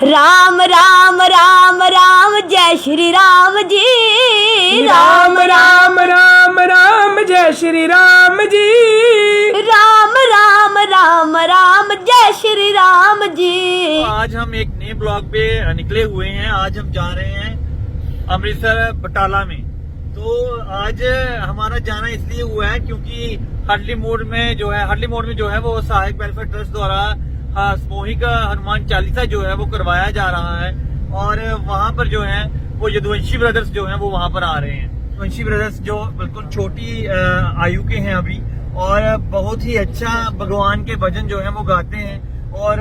राम राम राम राम जय श्री राम जी। राम राम राम राम जय श्री राम जी। राम राम राम राम जय श्री राम जी। आज हम एक नए ब्लॉग पे निकले हुए हैं। आज हम जा रहे हैं अमृतसर बटाला में। तो आज हमारा जाना इसलिए हुआ है क्योंकि हडली मोड़ में जो है वो सहायक वेलफेयर ट्रस्ट द्वारा सामूहिक हनुमान चालीसा जो है वो करवाया जा रहा है। और वहाँ पर जो है वो यदुवंशी ब्रदर्स जो है वो वहाँ पर आ रहे हैं। यदुवंशी ब्रदर्स जो बिल्कुल छोटी आयु के हैं अभी, और बहुत ही अच्छा भगवान के भजन जो है वो गाते हैं। और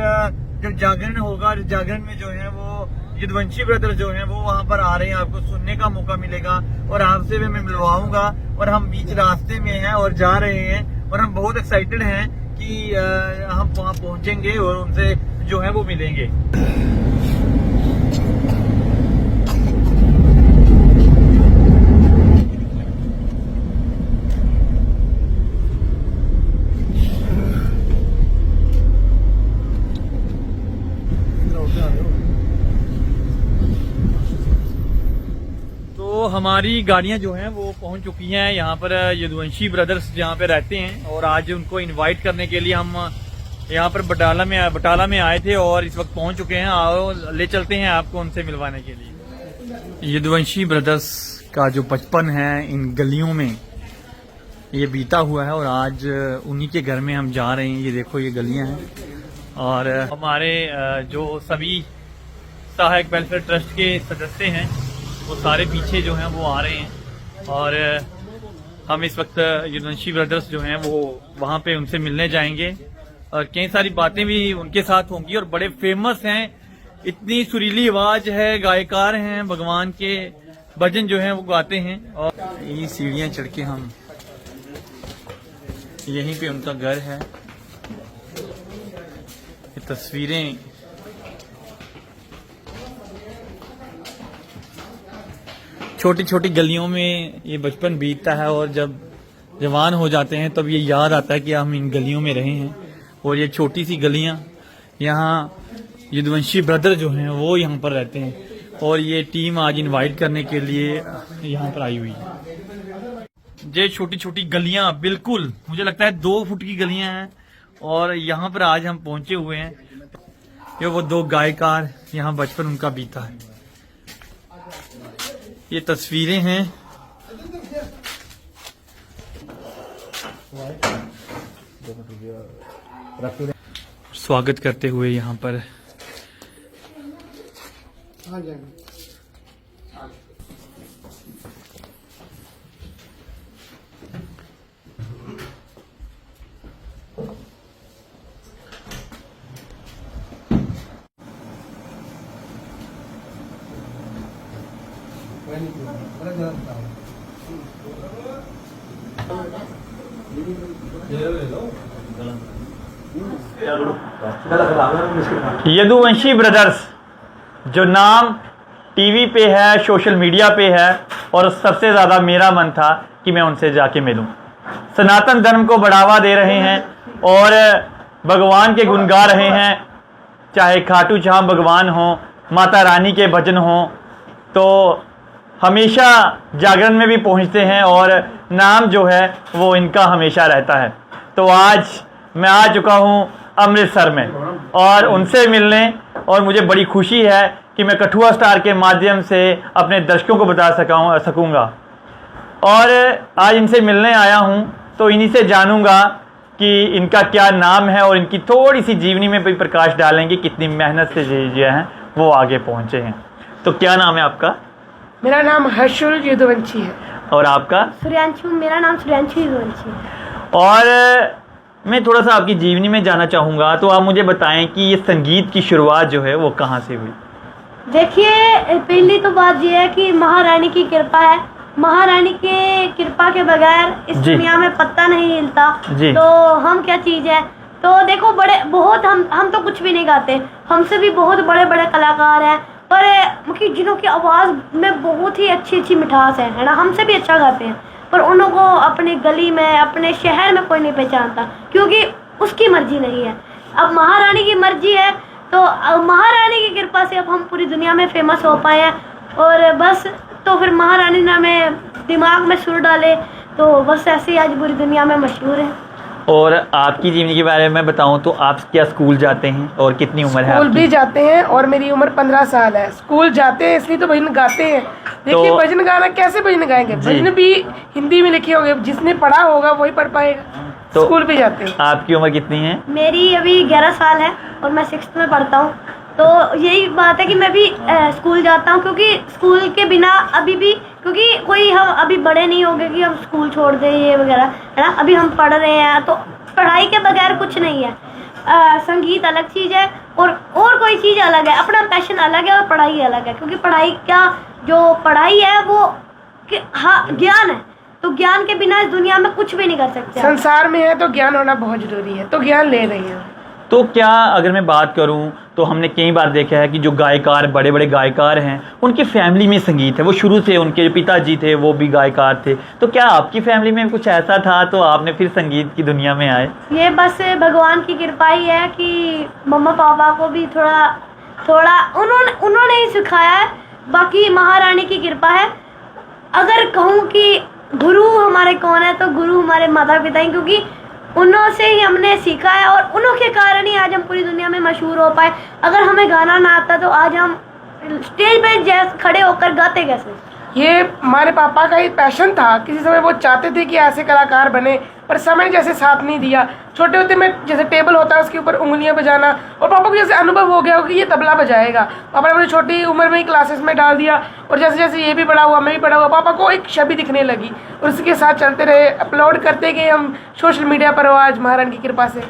जब जागरण होगा, जागरण में जो है वो यदुवंशी ब्रदर्स जो है वो वहाँ पर आ रहे हैं। आपको सुनने का मौका मिलेगा और आपसे भी मैं मिलवाऊंगा। और हम बीच रास्ते में हैं और जा रहे हैं, और हम बहुत एक्साइटेड हैं कि हम वहाँ पहुंचेंगे और उनसे जो है वो मिलेंगे। तो हमारी गाड़ियां जो हैं वो पहुंच चुकी हैं यहाँ पर। यदुवंशी ब्रदर्स जहाँ पे रहते हैं, और आज उनको इनवाइट करने के लिए हम यहाँ पर बटाला में आए थे और इस वक्त पहुंच चुके हैं। आओ ले चलते हैं आपको उनसे मिलवाने के लिए। यदुवंशी ब्रदर्स का जो बचपन है इन गलियों में ये बीता हुआ है, और आज उन्हीं के घर में हम जा रहे हैं। ये देखो ये गलियां हैं, और हमारे जो सभी सहायक वेलफेयर ट्रस्ट के सदस्य हैं वो सारे पीछे जो हैं वो आ रहे हैं। और हम इस वक्त यदुवंशी ब्रदर्स जो हैं वो वहाँ पे उनसे मिलने जाएंगे, और कई सारी बातें भी उनके साथ होंगी। और बड़े फेमस हैं, इतनी सुरीली आवाज है, गायकार हैं, भगवान के भजन जो हैं वो गाते हैं। और ये सीढ़ियाँ चढ़ के हम यहीं पे उनका घर है। ये तस्वीरें छोटी छोटी गलियों में ये बचपन बीतता है, और जब जवान हो जाते हैं तब ये याद आता है कि हम इन गलियों में रहे हैं। और ये छोटी सी गलियां, यहाँ यदुवंशी ब्रदर जो हैं वो यहाँ पर रहते हैं, और ये टीम आज इनवाइट करने के लिए यहाँ पर आई हुई है। ये छोटी छोटी गलियां बिल्कुल मुझे लगता है 2 फुट की गलियां हैं, और यहाँ पर आज हम पहुंचे हुए हैं। ये वो 2 गायकार यहाँ बचपन उनका बीता है। ये तस्वीरें हैं। स्वागत करते हुए यहाँ पर यदुवंशी ब्रदर्स जो नाम टीवी पे है, सोशल मीडिया पे है, और सबसे ज़्यादा मेरा मन था कि मैं उनसे जाके मिलूं। सनातन धर्म को बढ़ावा दे रहे हैं और भगवान के गुण गा रहे हैं, चाहे खाटू श्याम भगवान हो, माता रानी के भजन हो, तो हमेशा जागरण में भी पहुंचते हैं, और नाम जो है वो इनका हमेशा रहता है। तो आज मैं आ चुका हूं अमृतसर में और उनसे मिलने, और मुझे बड़ी खुशी है कि मैं कठुआ स्टार के माध्यम से अपने दर्शकों को बता सकूंगा। और आज इनसे मिलने आया हूं, तो इन्हीं से जानूंगा कि इनका क्या नाम है, और इनकी थोड़ी सी जीवनी में भी प्रकाश डालेंगे, कितनी मेहनत से जो हैं वो आगे पहुंचे हैं। तो क्या नाम है आपका? मेरा नाम हर्षुल यदुवंशी है। और आपका? सूर्यांशु। मेरा नाम सूर्यांशु यदुवंशी है। और मैं थोड़ा सा आपकी जीवनी में जाना चाहूँगा, तो आप मुझे बताएं कि ये संगीत की शुरुआत जो है वो कहाँ से हुई? देखिए, पहली तो बात ये है कि महारानी की कृपा है। महारानी के कृपा के बगैर इस दुनिया में पत्ता नहीं हिलता। तो हम क्या चीज़ है। तो देखो, बहुत हम तो कुछ भी नहीं गाते, हमसे भी बहुत बड़े बड़े कलाकार हैं, पर जिन्हों की आवाज़ में बहुत ही अच्छी मिठास है ना, हमसे भी अच्छा गाते हैं, पर उन को अपनी गली में, अपने शहर में कोई नहीं पहचानता, क्योंकि उसकी मर्जी नहीं है। अब महारानी की मर्जी है तो महारानी की कृपा से अब हम पूरी दुनिया में फेमस हो पाए हैं। और बस तो फिर महारानी ने हमें दिमाग में सुर डाले, तो बस ऐसे ही आज पूरी दुनिया में मशहूर है। और आपकी जीवनी के बारे में बताऊं तो आप क्या स्कूल जाते हैं और कितनी उम्र है स्कूल आपकी? भी जाते हैं और मेरी उम्र 15 साल है। स्कूल जाते हैं इसलिए तो भजन गाते हैं। देखिए भजन गाना कैसे भजन गाएंगे, भजन भी हिंदी में लिखे होंगे, जिसने पढ़ा होगा वही पढ़ पाएगा। तो स्कूल भी जाते हैं। आपकी उम्र कितनी है? मेरी अभी 11 साल है और मैं 6th में पढ़ता हूँ। तो यही बात है कि मैं भी स्कूल जाता हूँ, क्योंकि स्कूल के बिना अभी भी, क्योंकि कोई हम अभी बड़े नहीं हो गए कि हम स्कूल छोड़ दें ये वगैरह, है ना। अभी हम पढ़ रहे हैं तो पढ़ाई के बगैर कुछ नहीं है। संगीत अलग चीज़ है और कोई चीज़ अलग है, अपना पैशन अलग है और पढ़ाई अलग है। क्योंकि पढ़ाई का जो पढ़ाई है वो हाँ ज्ञान है, तो ज्ञान के बिना इस दुनिया में कुछ भी नहीं कर सकते। संसार में है तो ज्ञान होना बहुत जरूरी है, तो ज्ञान ले रही है। तो क्या अगर मैं बात करूं तो हमने कई बार देखा है कि जो गायकार, बड़े बड़े गायकार हैं, उनकी फैमिली में संगीत है। वो शुरू से उनके जो पिताजी थे वो भी गायकार थे। तो क्या आपकी फैमिली में कुछ ऐसा था तो आपने फिर संगीत की दुनिया में आए? ये बस भगवान की कृपा ही है कि मम्मा पापा को भी थोड़ा उन्होंने ही सिखाया है। बाकी महारानी की कृपा है। अगर कहूँ कि गुरु हमारे कौन है, तो गुरु हमारे माता पिता हैं, क्योंकि उन्होंने ही हमने सीखा है और उन्हों के कारण ही आज हम पूरी दुनिया में मशहूर हो पाए। अगर हमें गाना ना आता तो आज हम स्टेज पे जैसे खड़े होकर गाते कैसे? ये हमारे पापा का ही पैशन था। किसी समय वो चाहते थे कि ऐसे कलाकार बने, पर समय जैसे साथ नहीं दिया। छोटे होते में जैसे टेबल होता है उसके ऊपर उंगलियां बजाना, और पापा को जैसे अनुभव हो गया हो कि ये तबला बजाएगा। पापा ने मुझे छोटी उम्र में ही क्लासेस में डाल दिया, और जैसे जैसे ये भी बड़ा हुआ, मैं भी बड़ा हुआ, पापा को एक छवि दिखने लगी और उसके साथ चलते रहे। अपलोड करते गए हम सोशल मीडिया पर, आज महारानी की कृपा से।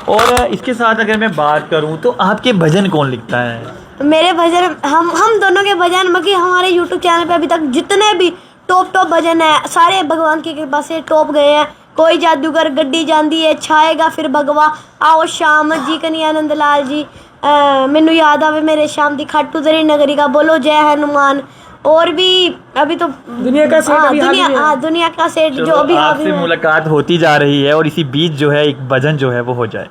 और इसके साथ अगर मैं बात करूं तो आपके भजन कौन लिखता है? मेरे भजन हम दोनों के भजन, बाकी हमारे YouTube चैनल पे अभी तक जितने भी टॉप भजन है सारे भगवान की कृपा से टॉप गए हैं। कोई जादूगर गड्डी जांदी है, छाएगा फिर भगवा, आओ शाम जी कन्हैया नंद लाल जी, मैनू याद आवे मेरे शाम दी, खाटू तेरी नगरी का, बोलो जय हनुमान। और भी अभी तो दुनिया का सेठ दुनिया का सेठ जो अभी आपसे मुलाकात होती जा रही है और इसी बीच जो है एक भजन जो है वो हो जाए।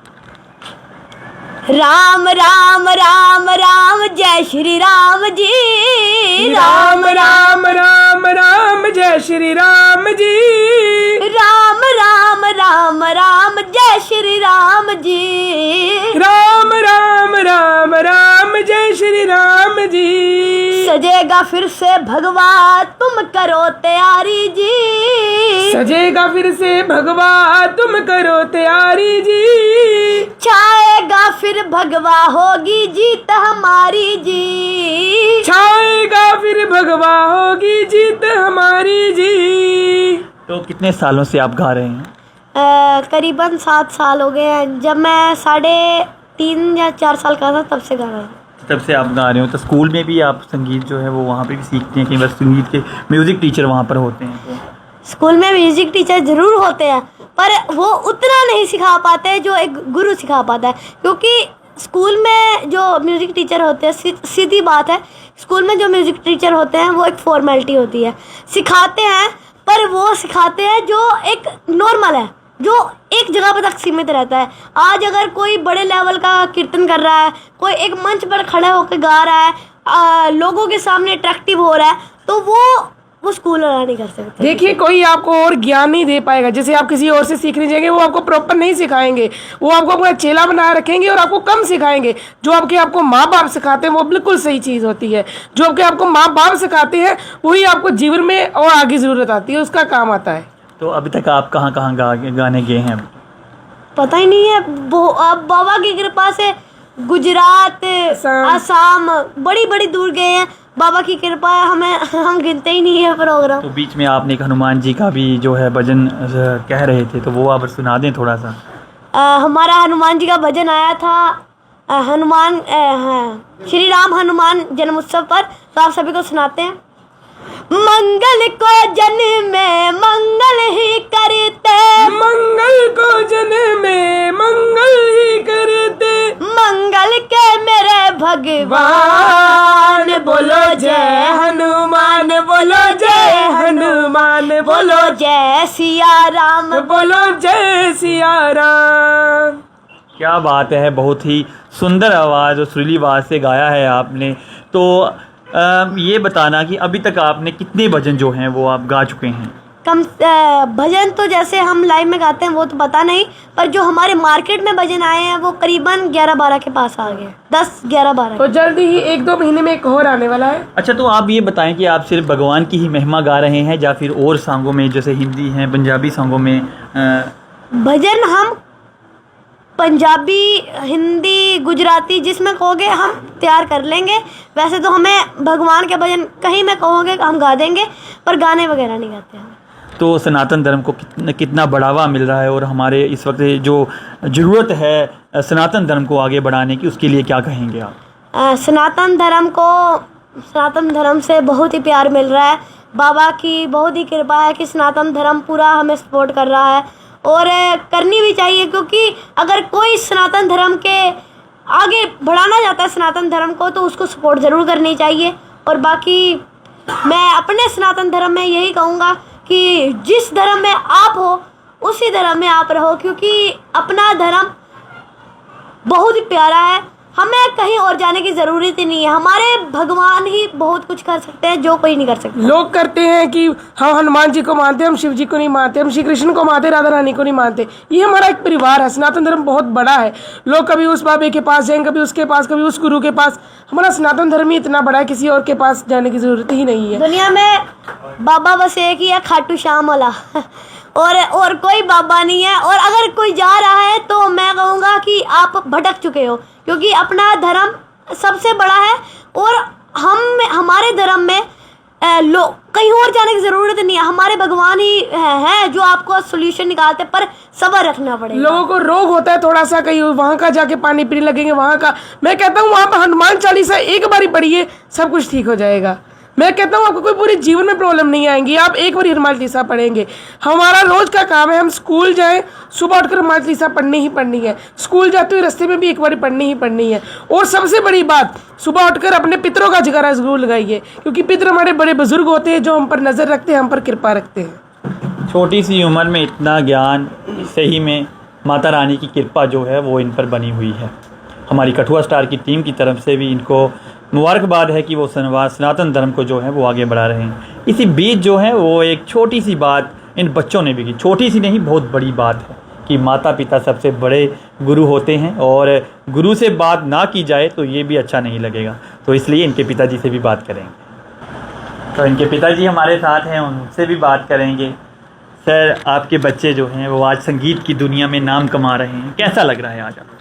राम राम राम राम जय श्री राम जी, राम राम राम राम जय श्री राम जी, राम राम राम राम जय श्री राम जी, राम राम राम राम जय श्री राम जी। सजेगा फिर से भगवा तुम करो तैयारी जी, सजेगा फिर से भगवा तुम करो तैयारी जी, छाएगा फिर भगवा होगी जीत हमारी जी, छाएगा फिर भगवा होगी जीत हमारी जी। तो कितने सालों से आप गा रहे हैं? करीबन 7 साल हो गए हैं। जब मैं 3.5 या 4 साल का था तब से गा रहा हूँ। तब से आप गा रहे हो। तो स्कूल में भी आप संगीत जो है वो वहाँ पे भी सीखते हैं? कई बार संगीत के म्यूज़िक टीचर वहाँ पर होते हैं। तो स्कूल में म्यूजिक टीचर ज़रूर होते हैं, पर वो उतना नहीं सिखा पाते जो एक गुरु सिखा पाता है। क्योंकि स्कूल में जो म्यूज़िक टीचर होते हैं, सीधी बात है, स्कूल में जो म्यूज़िक टीचर होते हैं वो एक फॉर्मेलिटी होती है। सिखाते हैं, पर वो सिखाते हैं जो एक नॉर्मल है, जो एक जगह पर तक सीमित रहता है। आज अगर कोई बड़े लेवल का कीर्तन कर रहा है, कोई एक मंच पर खड़े होकर गा रहा है, लोगों के सामने अट्रैक्टिव हो रहा है, तो वो स्कूल वाला नहीं कर सकते। देखिए, कोई आपको और ज्ञान नहीं दे पाएगा। जैसे आप किसी और से सीखने जाएंगे, वो आपको प्रॉपर नहीं सिखाएंगे, वो आपको अपना चेला बना रखेंगे और आपको कम सिखाएंगे। जो आपको माँ बाप सिखाते हैं वो बिल्कुल सही चीज़ होती है। जो आपको माँ बाप सिखाते हैं वही आपको जीवन में और आगे ज़रूरत आती है, उसका काम आता है। तो अभी तक आप कहाँ कहाँ गाने गए हैं? पता ही नहीं है। अब बाबा की कृपा से गुजरात, असम, बड़ी बड़ी दूर गए हैं। बाबा की कृपा है, हम गिनते ही नहीं है प्रोग्राम। तो बीच में आपने एक हनुमान जी का भी जो है भजन कह रहे थे, तो वो आप सुना दें थोड़ा सा। हमारा हनुमान जी का भजन आया था हनुमान श्री राम हनुमान जन्म उत्सव पर, तो आप सभी को सुनाते हैं। मंगल को जन में मंगल ही करते, मंगल को जन में मंगल ही करते, मंगल के मेरे भगवान, बोलो जय हनुमान, बोलो जय हनुमान, बोलो जय सिया राम, बोलो जय सिया राम। क्या बात है, बहुत ही सुंदर आवाज़ और सुरीली आवाज़ से गाया है आपने। तो ये बताना कि अभी तक आपने कितने भजन जो हैं वो आप गा चुके हैं? भजन तो जैसे हम लाइव में गाते हैं वो तो पता नहीं, पर जो हमारे मार्केट में भजन आए हैं वो करीबन 11-12 के पास आ गए, 10-11-12। तो जल्दी ही 1-2 महीने में एक और आने वाला है। अच्छा, तो आप ये बताएं कि आप सिर्फ भगवान की ही महिमा गा रहे हैं या फिर और सॉन्गों में, जैसे हिंदी हैं, पंजाबी सॉन्गों में? भजन हम पंजाबी, हिंदी, गुजराती जिसमें कहोगे हम तैयार कर लेंगे। वैसे तो हमें भगवान के भजन कहीं में कहोगे हम गा देंगे, पर गाने वगैरह नहीं गाते हैं। तो सनातन धर्म को कितना बढ़ावा मिल रहा है और हमारे इस वक्त जो ज़रूरत है सनातन धर्म को आगे बढ़ाने की, उसके लिए क्या कहेंगे आप? सनातन धर्म से बहुत ही प्यार मिल रहा है। बाबा की बहुत ही कृपा है कि सनातन धर्म पूरा हमें सपोर्ट कर रहा है और करनी भी चाहिए, क्योंकि अगर कोई सनातन धर्म के आगे बढ़ाना चाहता है सनातन धर्म को तो उसको सपोर्ट ज़रूर करनी चाहिए। और बाकी मैं अपने सनातन धर्म में यही कहूँगा कि जिस धर्म में आप हो उसी धर्म में आप रहो, क्योंकि अपना धर्म बहुत ही प्यारा है। हमें कहीं और जाने की ज़रूरत ही नहीं है। हमारे भगवान ही बहुत कुछ कर सकते हैं जो कोई नहीं कर सकता। लोग करते हैं कि हम हनुमान जी को मानते हैं, हम शिव जी को नहीं मानते, हम श्री कृष्ण को मानते, राधा रानी को नहीं मानते। ये हमारा एक परिवार है। सनातन धर्म बहुत बड़ा है। लोग कभी उस बाबे के पास जाएंगे, कभी उसके पास, कभी उस गुरु के पास। हमारा सनातन धर्म ही इतना बड़ा है, किसी और के पास जाने की ज़रूरत ही नहीं है। दुनिया में बाबा बस एक ही है, खाटू श्याम वाला और कोई बाबा नहीं है। और अगर कोई जा रहा है तो मैं कहूँगा कि आप भटक चुके हो, क्योंकि अपना धर्म सबसे बड़ा है और हमारे धर्म में कहीं और जाने की ज़रूरत नहीं है। हमारे भगवान ही है जो आपको सोल्यूशन निकालते, पर सब्र रखना पड़ेगा। लोगों को रोग होता है थोड़ा सा, कहीं वहाँ का जाके पानी पीने लगेंगे, वहाँ का। मैं कहता हूँ वहाँ पर हनुमान चालीसा एक बार ही पढ़िए, सब कुछ ठीक हो जाएगा। मैं कहता हूँ आपको कोई पूरे जीवन में प्रॉब्लम नहीं आएंगी, आप एक बार हनुमान चालीसा पढ़ेंगे। हमारा रोज का काम है, हम स्कूल जाएं, सुबह उठकर हनुमान चालीसा पढ़नी ही पढ़नी है। स्कूल जाते हुए रास्ते में भी एक बार पढ़नी ही पढ़नी है। और सबसे बड़ी बात, सुबह उठकर अपने पितरों का जयकारा जरूर लगाइए, क्योंकि पितर हमारे बड़े बुजुर्ग होते हैं जो हम पर नज़र रखते हैं, हम पर कृपा रखते हैं। छोटी सी उम्र में इतना ज्ञान, सही में माता रानी की कृपा जो है वो इन पर बनी हुई है। हमारी कठुआ स्टार की टीम की तरफ से भी इनको मुबारकबाद है कि वो सनातन धर्म को जो है वो आगे बढ़ा रहे हैं। इसी बीच जो है वो एक छोटी सी बात इन बच्चों ने भी की, छोटी सी नहीं बहुत बड़ी बात है कि माता पिता सबसे बड़े गुरु होते हैं और गुरु से बात ना की जाए तो ये भी अच्छा नहीं लगेगा। तो इसलिए इनके पिताजी से भी बात करेंगे। तो इनके पिताजी हमारे साथ हैं, उनसे भी बात करेंगे। सर, आपके बच्चे जो हैं वो आज संगीत की दुनिया में नाम कमा रहे हैं, कैसा लग रहा है आज आपको?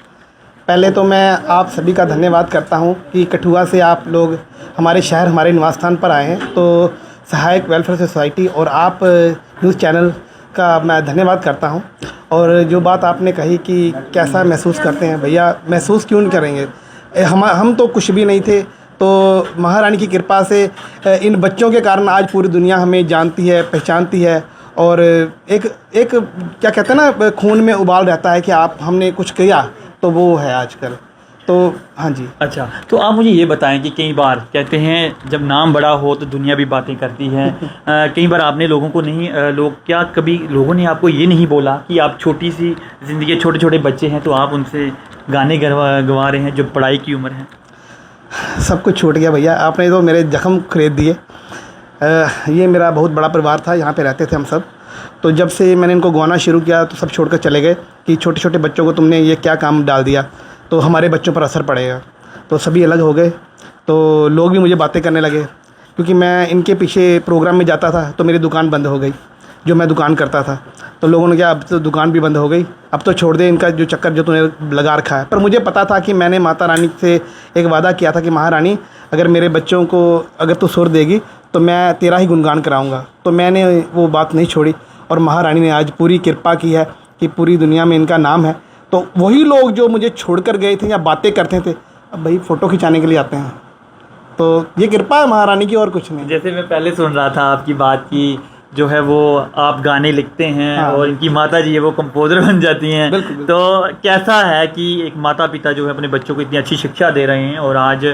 पहले तो मैं आप सभी का धन्यवाद करता हूं कि कठुआ से आप लोग हमारे शहर, हमारे निवास स्थान पर आए हैं। तो सहायक वेलफेयर सोसाइटी और आप न्यूज़ चैनल का मैं धन्यवाद करता हूं। और जो बात आपने कही कि कैसा महसूस करते हैं, भैया महसूस क्यों नहीं करेंगे, हम तो कुछ भी नहीं थे। तो महारानी की कृपा से इन बच्चों के कारण आज पूरी दुनिया हमें जानती है, पहचानती है। और एक क्या कहते हैं ना, खून में उबाल रहता है कि आप हमने कुछ किया, तो वो है आजकल। तो हाँ जी। अच्छा, तो आप मुझे ये बताएं कि कई बार कहते हैं जब नाम बड़ा हो तो दुनिया भी बातें करती है। कई बार आपने लोगों को नहीं क्या कभी लोगों ने आपको ये नहीं बोला कि आप छोटी सी ज़िंदगी, छोटे छोटे बच्चे हैं तो आप उनसे गाने गवा रहे हैं जो पढ़ाई की उम्र है? सब कुछ छूट गया भैया, आपने तो मेरे जख्म खरीद दिए। ये मेरा बहुत बड़ा परिवार था, यहाँ पे रहते थे हम सब। तो जब से मैंने इनको गवाना शुरू किया तो सब छोड़कर चले गए कि छोटे छोटे बच्चों को तुमने ये क्या काम डाल दिया, तो हमारे बच्चों पर असर पड़ेगा। तो सभी अलग हो गए। तो लोग भी मुझे बातें करने लगे, क्योंकि मैं इनके पीछे प्रोग्राम में जाता था तो मेरी दुकान बंद हो गई, जो मैं दुकान करता था। तो लोगों ने कहा अब तो दुकान भी बंद हो गई, अब तो छोड़ दे इनका जो चक्कर जो तूने लगा रखा है। पर मुझे पता था कि मैंने माता रानी से एक वादा किया था कि महारानी, अगर मेरे बच्चों को अगर तू सुर देगी तो मैं तेरा ही गुणगान कराऊंगा। तो मैंने वो बात नहीं छोड़ी और महारानी ने आज पूरी कृपा की है कि पूरी दुनिया में इनका नाम है। तो वही लोग जो मुझे छोड़कर गए थे या बातें करते थे, अब भाई फ़ोटो खिंचाने के लिए आते हैं। तो ये कृपा है महारानी की और कुछ नहीं। जैसे मैं पहले सुन रहा था आपकी बात की जो है वो आप गाने लिखते हैं। हाँ। और इनकी माता जी है वो कंपोजर बन जाती हैं। बिल्कुल, बिल्कुल। तो कैसा है कि एक माता पिता जो है अपने बच्चों को इतनी अच्छी शिक्षा दे रहे हैं और आज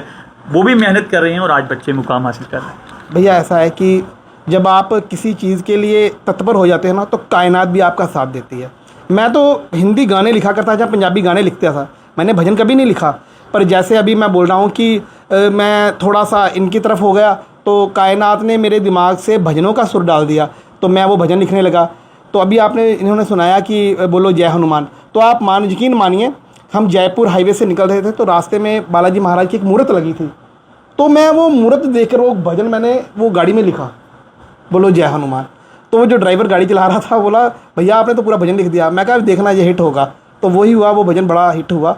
वो भी मेहनत कर रहे हैं और आज बच्चे मुकाम हासिल कर रहे हैं। भैया ऐसा है कि जब आप किसी चीज़ के लिए तत्पर हो जाते हैं ना, तो कायनात भी आपका साथ देती है। मैं तो हिंदी गाने लिखा करता था, पंजाबी गाने लिखता था, मैंने भजन कभी नहीं लिखा। पर जैसे अभी मैं बोल रहा हूँ कि मैं थोड़ा सा इनकी तरफ हो गया तो कायनात ने मेरे दिमाग से भजनों का सुर डाल दिया, तो मैं वो भजन लिखने लगा। तो अभी आपने इन्होंने सुनाया कि बोलो जय हनुमान, तो आप यकीन मानिए हम जयपुर हाईवे से निकल रहे थे तो रास्ते में बालाजी महाराज की एक मूर्त लगी थी, तो मैं वो मूर्त देखकर वो भजन मैंने वो गाड़ी में लिखा, बोलो जय हनुमान। तो वो जो ड्राइवर गाड़ी चला रहा था बोला भैया आपने तो पूरा भजन लिख दिया। मैं कहा देखना ये हिट होगा, तो वही हुआ, वो भजन बड़ा हिट हुआ।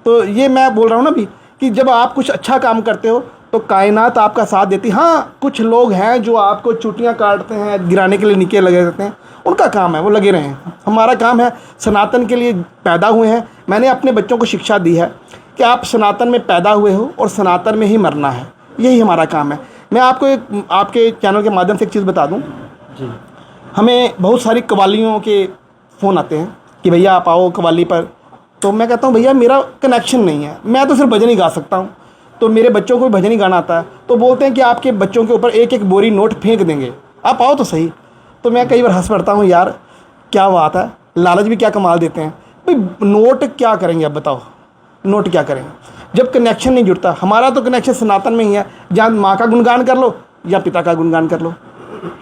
तो ये मैं बोल रहा हूँ ना भी कि जब आप कुछ अच्छा काम करते हो तो कायनात आपका साथ देती। हाँ, कुछ लोग हैं जो आपको चुटियाँ काटते हैं, गिराने के लिए नीचे लगे रहते हैं, उनका काम है, वो लगे रहें। हमारा काम है, सनातन के लिए पैदा हुए हैं। मैंने अपने बच्चों को शिक्षा दी है कि आप सनातन में पैदा हुए हो और सनातन में ही मरना है, यही हमारा काम है। मैं आपको एक आपके चैनल के माध्यम से एक चीज़ बता दूं जी। हमें बहुत सारी कव्वालियों के फ़ोन आते हैं कि भैया आप आओ कव्वाली पर, तो मैं कहता हूँ भैया मेरा कनेक्शन नहीं है, मैं तो सिर्फ भजन ही गा सकता हूँ। तो मेरे बच्चों को भी भजन ही गाना आता है, तो बोलते हैं कि आपके बच्चों के ऊपर एक एक बोरी नोट फेंक देंगे, आप आओ तो सही। तो मैं कई बार हंस पड़ता हूँ, यार क्या बात है, लालच भी क्या कमाल देते हैं भाई। नोट क्या करेंगे अब बताओ, नोट क्या करेंगे जब कनेक्शन नहीं जुड़ता। हमारा तो कनेक्शन सनातन में ही है, जहाँ माँ का गुणगान कर लो या पिता का गुणगान कर लो,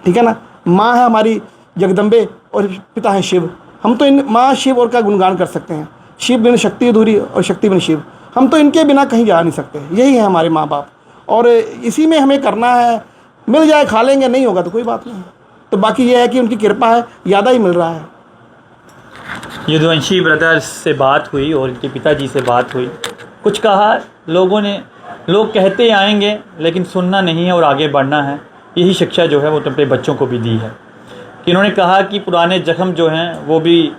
ठीक है ना। माँ है हमारी जगदम्बे और पिता है शिव, हम तो इन माँ शिव और का गुणगान कर सकते हैं। शिव बिन शक्ति अधूरी और शक्ति बिन शिव, हम तो इनके बिना कहीं जा नहीं सकते। यही है हमारे माँ बाप, और इसी में हमें करना है। मिल जाए खा लेंगे, नहीं होगा तो कोई बात नहीं। तो बाकी ये है कि उनकी कृपा है, ज़्यादा ही मिल रहा है। यदुवंशी ब्रदर्स से बात हुई और इनके पिताजी से बात हुई, कुछ कहा लोगों ने। लोग कहते आएंगे लेकिन सुनना नहीं है और आगे बढ़ना है। यही शिक्षा जो है वो अपने बच्चों को भी दी है कि इन्होंने कहा कि पुराने जख्म जो हैं वो भी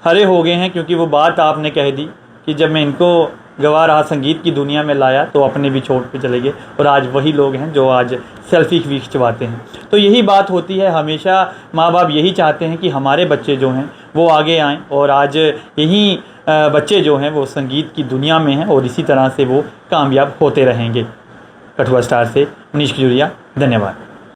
हरे हो गए हैं, क्योंकि वो बात आपने कह दी कि जब मैं इनको गवा रहा संगीत की दुनिया में लाया तो अपने भी छोड़ पे चले गए, और आज वही लोग हैं जो आज सेल्फी खिंचवाते हैं। तो यही बात होती है, हमेशा माँ बाप यही चाहते हैं कि हमारे बच्चे जो हैं वो आगे आएँ, और आज यही बच्चे जो हैं वो संगीत की दुनिया में हैं और इसी तरह से वो कामयाब होते रहेंगे। कठुआ स्टार से मनीष खजूरिया, धन्यवाद।